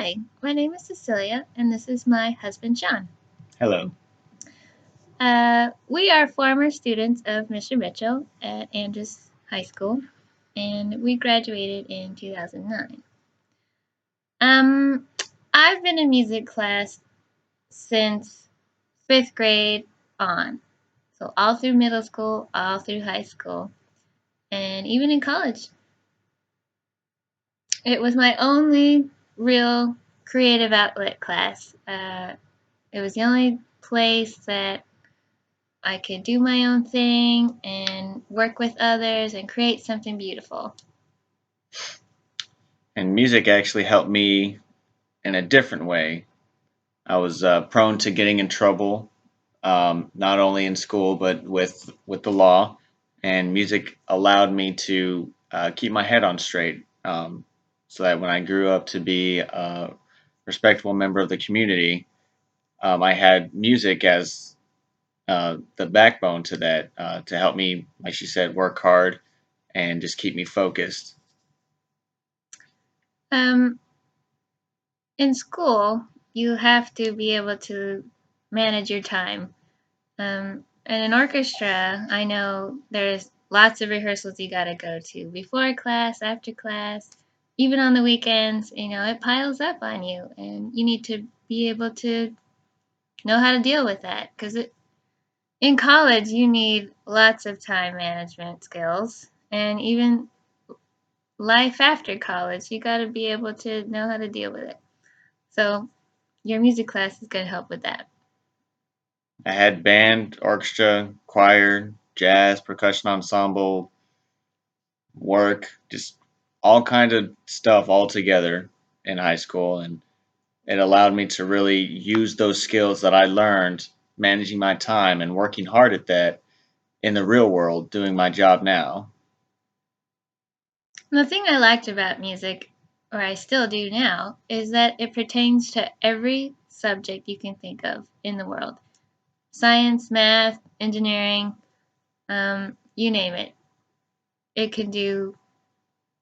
Hi, my name is Cecilia, and this is my husband, John. Hello. We are former students of Mr. Mitchell at Andrews High School, and we graduated in 2009. Um, I've been in music class since fifth grade on, so all through middle school, all through high school, and even in college. It was my only real creative outlet class. It was the only place that I could do my own thing and work with others and create something beautiful. And music actually helped me in a different way. I was prone to getting in trouble, not only in school but with the law. And music allowed me to keep my head on straight, so that when I grew up to be a respectable member of the community, I had music as the backbone to that, to help me, like she said, work hard and just keep me focused. Um, in school, you have to be able to manage your time. And in orchestra, I know there's lots of rehearsals you got to go to before class, after class, even on the weekends. It piles up on you, and you need to be able to know how to deal with that because in college, you need lots of time management skills, and even life after college, you got to be able to know how to deal with it. So, your music class is going to help with that. I had band, orchestra, choir, jazz, percussion ensemble, work, just all kinds of stuff all together in high school. And it allowed me to really use those skills that I learned managing my time and working hard at that in the real world, doing my job now. And the thing I liked about music, or I still do now, is that it pertains to every subject you can think of in the world: science, math, engineering, you name it. It can do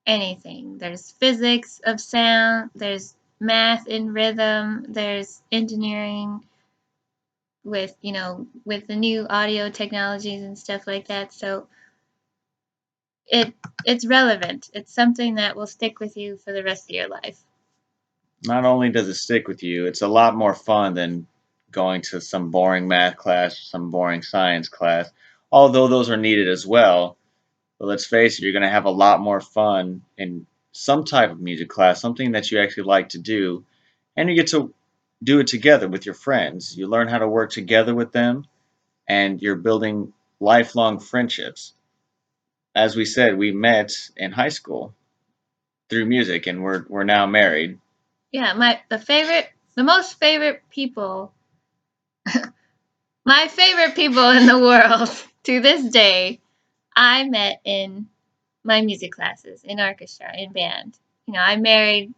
anything. There's physics of sound, there's math in rhythm, there's engineering with the new audio technologies and stuff like that. So it it's relevant. It's something that will stick with you for the rest of your life. Not only does it stick with you, it's a lot more fun than going to some boring math class, some boring science class, although those are needed as well. But let's face it, you're going to have a lot more fun in some type of music class, something that you actually like to do, and you get to do it together with your friends. You learn how to work together with them, and you're building lifelong friendships. As we said, we met in high school through music, and we're now married. Yeah, the most favorite people, my favorite people in the world to this day, I met in my music classes, in orchestra, in band. I married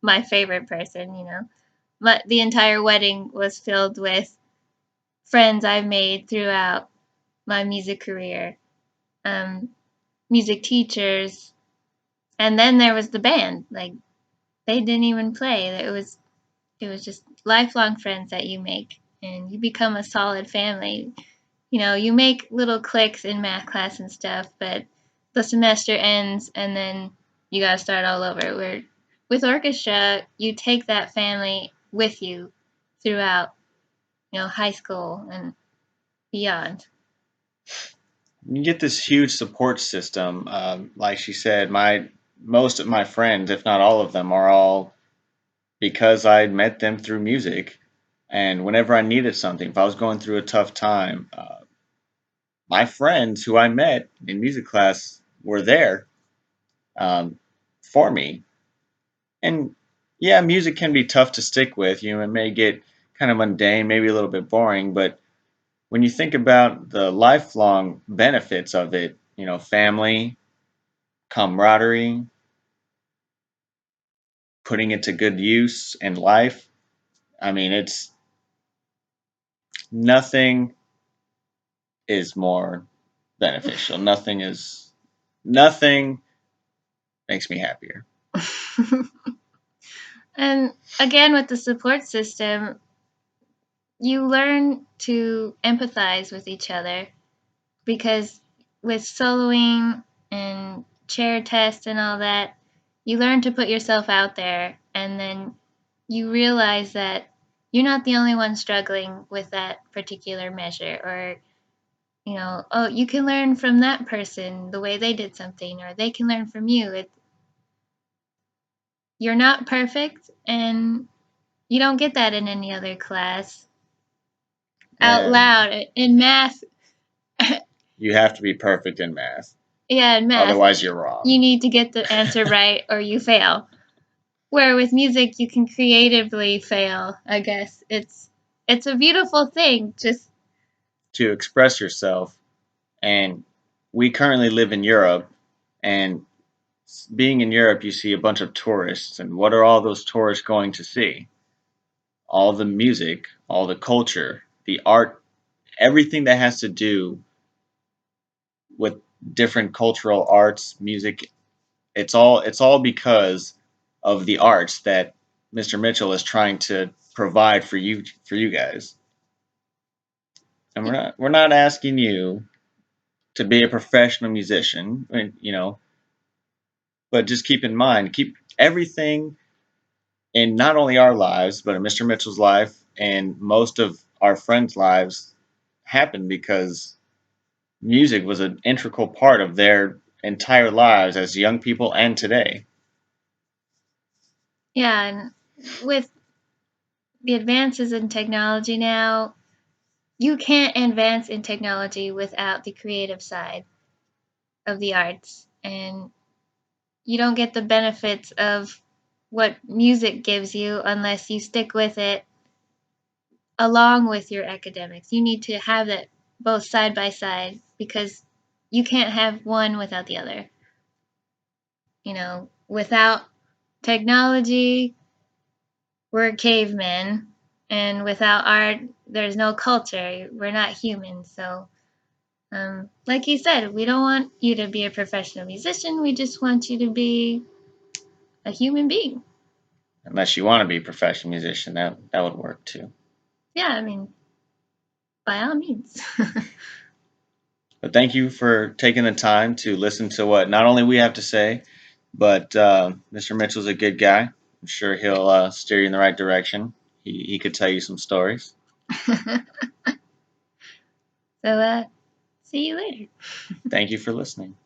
my favorite person. But the entire wedding was filled with friends I've made throughout my music career, um, music teachers, and then there was the band. Like they didn't even play. It was just lifelong friends that you make, and you become a solid family. You make little cliques in math class and stuff, but the semester ends, and then you gotta start all over. Where with orchestra, you take that family with you throughout, high school and beyond. You get this huge support system. Like she said, my most of my friends, if not all of them, are all because I met them through music. And whenever I needed something, if I was going through a tough time, my friends who I met in music class were there, um, for me. And yeah, music can be tough to stick with. It may get kind of mundane, maybe a little bit boring, but when you think about the lifelong benefits of it, family, camaraderie, putting it to good use in life, I mean, it's nothing is more beneficial. Nothing makes me happier. And again, with the support system, you learn to empathize with each other because with soloing and chair test and all that, you learn to put yourself out there and then you realize that you're not the only one struggling with that particular measure or oh, you can learn from that person the way they did something or they can learn from you. You're not perfect and you don't get that in any other class. Out And loud in math. you have to be perfect in math. Yeah, in math, Otherwise, you're wrong. you need to get the answer right or you fail. Where with music, you can creatively fail. I guess it's a beautiful thing. Just To express yourself. And we currently live in Europe, and being in Europe, you see a bunch of tourists. And what are all those tourists going to see? All the music, all the culture, the art, everything that has to do with different cultural arts, music. It's all because of the arts that Mr. Mitchell is trying to provide for you guys. And we're not asking you to be a professional musician, but just keep in mind, keep everything in not only our lives, but in Mr. Mitchell's life and most of our friends' lives happened because music was an integral part of their entire lives as young people and today. yeah, and with the advances in technology now, you can't advance in technology without the creative side of the arts, and you don't get the benefits of what music gives you unless you stick with it along with your academics. You need to have that both side by side because you can't have one without the other. Without technology, we're cavemen, and without art, there's no culture. We're not human. So, like you said, we don't want you to be a professional musician. We just want you to be a human being. Unless you want to be a professional musician, that would work too. Yeah, I mean, by all means. But thank you for taking the time to listen to what not only we have to say, but Mr. Mitchell's a good guy. I'm sure he'll steer you in the right direction. He could tell you some stories. So, see you later. Thank you for listening.